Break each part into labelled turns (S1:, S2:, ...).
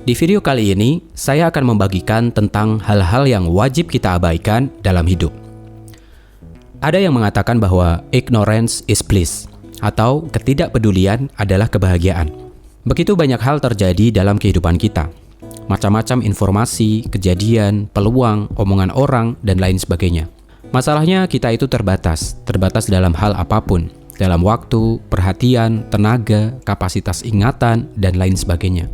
S1: Di video kali ini, saya akan membagikan tentang hal-hal yang wajib kita abaikan dalam hidup. Ada yang mengatakan bahwa ignorance is bliss, atau ketidakpedulian adalah kebahagiaan. Begitu banyak hal terjadi dalam kehidupan kita. Macam-macam informasi, kejadian, peluang, omongan orang, dan lain sebagainya. Masalahnya kita itu terbatas dalam hal apapun, dalam waktu, perhatian, tenaga, kapasitas ingatan, dan lain sebagainya.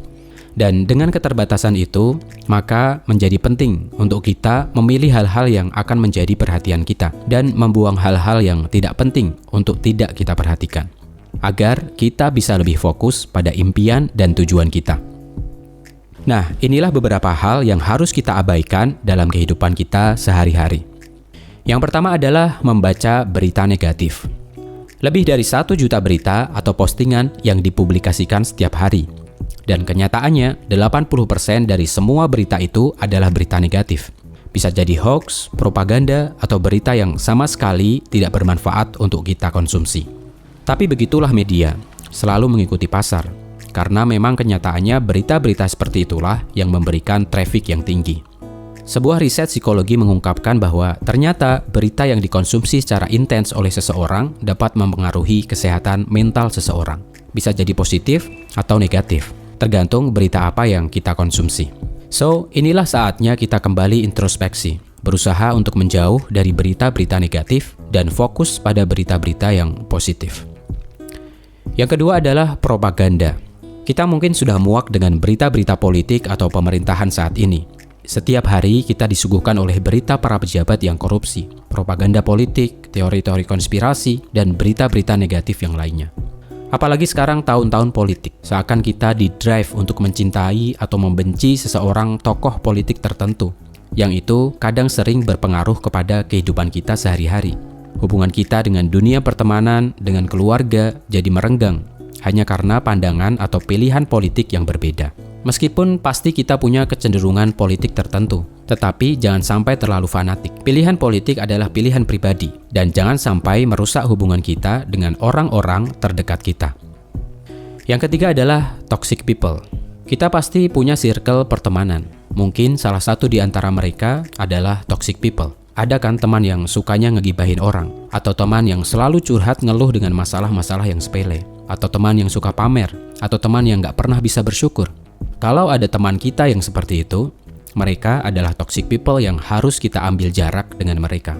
S1: Dan dengan keterbatasan itu, maka menjadi penting untuk kita memilih hal-hal yang akan menjadi perhatian kita dan membuang hal-hal yang tidak penting untuk tidak kita perhatikan, agar kita bisa lebih fokus pada impian dan tujuan kita. Nah, inilah beberapa hal yang harus kita abaikan dalam kehidupan kita sehari-hari. Yang pertama adalah membaca berita negatif. Lebih dari 1 juta berita atau postingan yang dipublikasikan setiap hari. Dan kenyataannya, 80% dari semua berita itu adalah berita negatif. Bisa jadi hoax, propaganda, atau berita yang sama sekali tidak bermanfaat untuk kita konsumsi. Tapi begitulah media, selalu mengikuti pasar. Karena memang kenyataannya berita-berita seperti itulah yang memberikan traffic yang tinggi. Sebuah riset psikologi mengungkapkan bahwa ternyata berita yang dikonsumsi secara intens oleh seseorang dapat mempengaruhi kesehatan mental seseorang. Bisa jadi positif atau negatif, tergantung berita apa yang kita konsumsi. So, inilah saatnya kita kembali introspeksi, berusaha untuk menjauh dari berita-berita negatif dan fokus pada berita-berita yang positif. Yang kedua adalah propaganda. Kita mungkin sudah muak dengan berita-berita politik atau pemerintahan saat ini. Setiap hari kita disuguhkan oleh berita para pejabat yang korupsi, propaganda politik, teori-teori konspirasi, dan berita-berita negatif yang lainnya. Apalagi sekarang tahun-tahun politik, seakan kita di-drive untuk mencintai atau membenci seseorang tokoh politik tertentu, yang itu kadang sering berpengaruh kepada kehidupan kita sehari-hari. Hubungan kita dengan dunia pertemanan, dengan keluarga, jadi merenggang, hanya karena pandangan atau pilihan politik yang berbeda. Meskipun pasti kita punya kecenderungan politik tertentu, tetapi jangan sampai terlalu fanatik. Pilihan politik adalah pilihan pribadi, dan jangan sampai merusak hubungan kita dengan orang-orang terdekat kita. Yang ketiga adalah toxic people. Kita pasti punya circle pertemanan. Mungkin salah satu di antara mereka adalah toxic people. Ada kan teman yang sukanya ngegibahin orang, atau teman yang selalu curhat ngeluh dengan masalah-masalah yang sepele, atau teman yang suka pamer, atau teman yang nggak pernah bisa bersyukur. Kalau ada teman kita yang seperti itu, mereka adalah toxic people yang harus kita ambil jarak dengan mereka.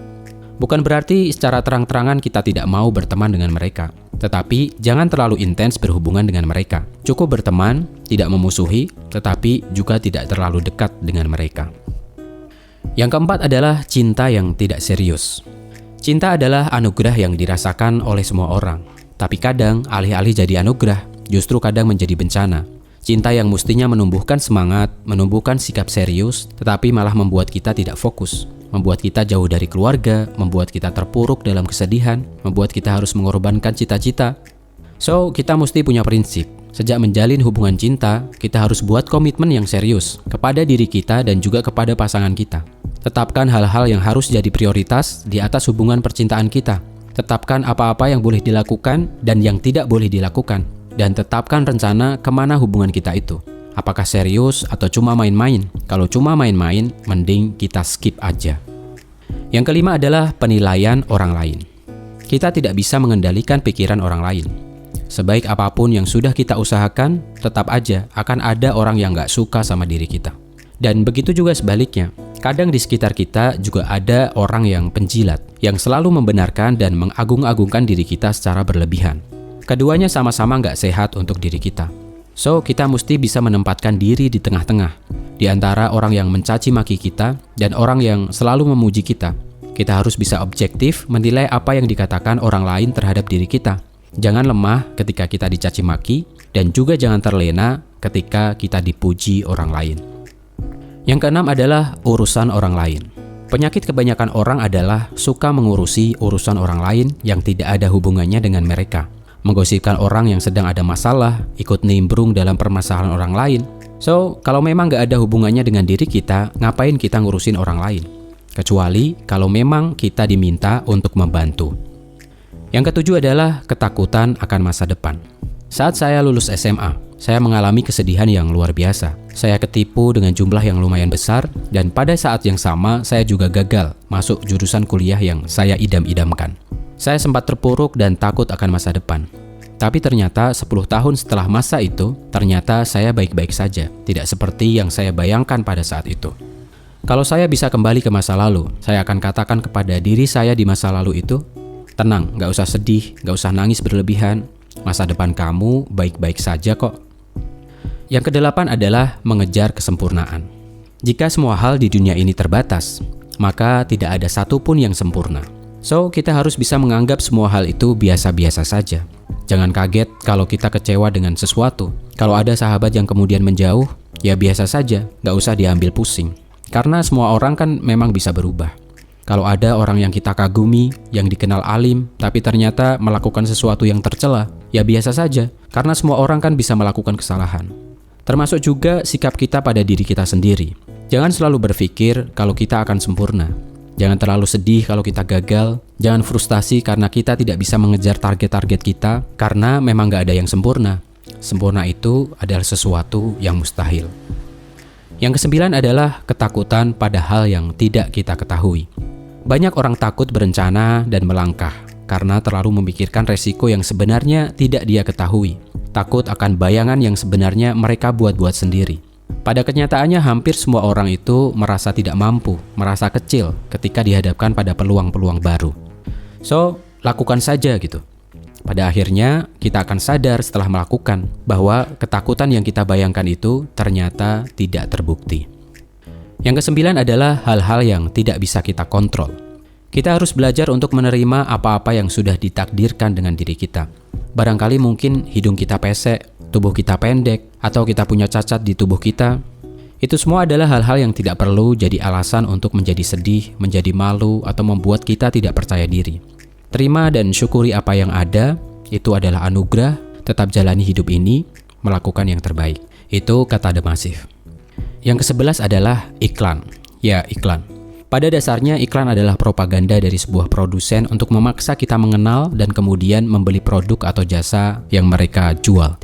S1: Bukan berarti secara terang-terangan kita tidak mau berteman dengan mereka, tetapi jangan terlalu intens berhubungan dengan mereka. Cukup berteman, tidak memusuhi, tetapi juga tidak terlalu dekat dengan mereka. Yang keempat adalah cinta yang tidak serius. Cinta adalah anugerah yang dirasakan oleh semua orang, tapi kadang alih-alih jadi anugerah, justru kadang menjadi bencana. Cinta yang mestinya menumbuhkan semangat, menumbuhkan sikap serius, tetapi malah membuat kita tidak fokus, membuat kita jauh dari keluarga, membuat kita terpuruk dalam kesedihan, membuat kita harus mengorbankan cita-cita. So, kita mesti punya prinsip. Sejak menjalin hubungan cinta, kita harus buat komitmen yang serius kepada diri kita dan juga kepada pasangan kita. Tetapkan hal-hal yang harus jadi prioritas di atas hubungan percintaan kita. Tetapkan apa-apa yang boleh dilakukan dan yang tidak boleh dilakukan. Dan tetapkan rencana kemana hubungan kita itu. Apakah serius atau cuma main-main? Kalau cuma main-main, mending kita skip aja. Yang kelima adalah penilaian orang lain. Kita tidak bisa mengendalikan pikiran orang lain. Sebaik apapun yang sudah kita usahakan, tetap aja akan ada orang yang gak suka sama diri kita. Dan begitu juga sebaliknya. Kadang di sekitar kita juga ada orang yang penjilat, yang selalu membenarkan dan mengagung-agungkan diri kita secara berlebihan. Keduanya sama-sama nggak sehat untuk diri kita. So, kita mesti bisa menempatkan diri di tengah-tengah, di antara orang yang mencaci maki kita dan orang yang selalu memuji kita. Kita harus bisa objektif menilai apa yang dikatakan orang lain terhadap diri kita. Jangan lemah ketika kita dicaci maki, dan juga jangan terlena ketika kita dipuji orang lain. Yang keenam adalah urusan orang lain. Penyakit kebanyakan orang adalah suka mengurusi urusan orang lain yang tidak ada hubungannya dengan mereka. Menggosipkan orang yang sedang ada masalah, ikut nimbrung dalam permasalahan orang lain. So, kalau memang gak ada hubungannya dengan diri kita, ngapain kita ngurusin orang lain? Kecuali kalau memang kita diminta untuk membantu. Yang ketujuh adalah ketakutan akan masa depan. Saat saya lulus SMA, Saya mengalami kesedihan yang luar biasa. Saya ketipu dengan jumlah yang lumayan besar, dan pada saat yang sama saya juga gagal masuk jurusan kuliah yang saya idam-idamkan. Saya sempat terpuruk dan takut akan masa depan. Tapi ternyata 10 tahun setelah masa itu, ternyata saya baik-baik saja, tidak seperti yang saya bayangkan pada saat itu. Kalau saya bisa kembali ke masa lalu, saya akan katakan kepada diri saya di masa lalu itu, tenang, gak usah sedih, gak usah nangis berlebihan, masa depan kamu baik-baik saja kok. Yang kedelapan adalah mengejar kesempurnaan. Jika semua hal di dunia ini terbatas, maka tidak ada satupun yang sempurna. So, kita harus bisa menganggap semua hal itu biasa-biasa saja. Jangan kaget kalau kita kecewa dengan sesuatu. Kalau ada sahabat yang kemudian menjauh, ya biasa saja, gak usah diambil pusing. Karena semua orang kan memang bisa berubah. Kalau ada orang yang kita kagumi, yang dikenal alim, tapi ternyata melakukan sesuatu yang tercela, ya biasa saja, karena semua orang kan bisa melakukan kesalahan. Termasuk juga sikap kita pada diri kita sendiri. Jangan selalu berpikir kalau kita akan sempurna. Jangan terlalu sedih kalau kita gagal. Jangan frustasi karena kita tidak bisa mengejar target-target kita, karena memang gak ada yang sempurna. Sempurna itu adalah sesuatu yang mustahil. Yang kesembilan adalah ketakutan pada hal yang tidak kita ketahui. Banyak orang takut berencana dan melangkah karena terlalu memikirkan resiko yang sebenarnya tidak dia ketahui. Takut akan bayangan yang sebenarnya mereka buat-buat sendiri. Pada kenyataannya hampir semua orang itu merasa tidak mampu, merasa kecil ketika dihadapkan pada peluang-peluang baru. So, lakukan saja gitu. Pada akhirnya, kita akan sadar setelah melakukan bahwa ketakutan yang kita bayangkan itu ternyata tidak terbukti. Yang kesembilan adalah hal-hal yang tidak bisa kita kontrol. Kita harus belajar untuk menerima apa-apa yang sudah ditakdirkan dengan diri kita. Barangkali mungkin hidung kita pesek, tubuh kita pendek, atau kita punya cacat di tubuh kita. Itu semua adalah hal-hal yang tidak perlu jadi alasan untuk menjadi sedih, menjadi malu, atau membuat kita tidak percaya diri. Terima dan syukuri apa yang ada, itu adalah anugerah, tetap jalani hidup ini, melakukan yang terbaik. Itu kata The Massive. Yang ke-11 adalah iklan. Ya, iklan. Pada dasarnya iklan adalah propaganda dari sebuah produsen untuk memaksa kita mengenal dan kemudian membeli produk atau jasa yang mereka jual.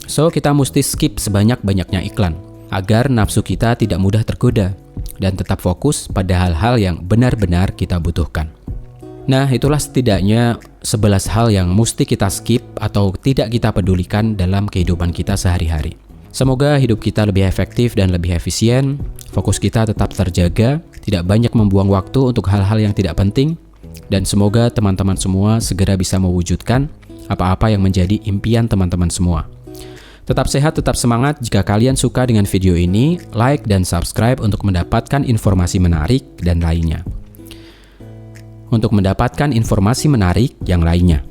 S1: So, kita mesti skip sebanyak-banyaknya iklan agar nafsu kita tidak mudah tergoda dan tetap fokus pada hal-hal yang benar-benar kita butuhkan. Nah, itulah setidaknya 11 hal yang mesti kita skip atau tidak kita pedulikan dalam kehidupan kita sehari-hari. Semoga hidup kita lebih efektif dan lebih efisien, fokus kita tetap terjaga, tidak banyak membuang waktu untuk hal-hal yang tidak penting, dan semoga teman-teman semua segera bisa mewujudkan apa-apa yang menjadi impian teman-teman semua. Tetap sehat, tetap semangat. Jika kalian suka dengan video ini, like dan subscribe untuk mendapatkan informasi menarik dan lainnya. Untuk mendapatkan informasi menarik yang lainnya.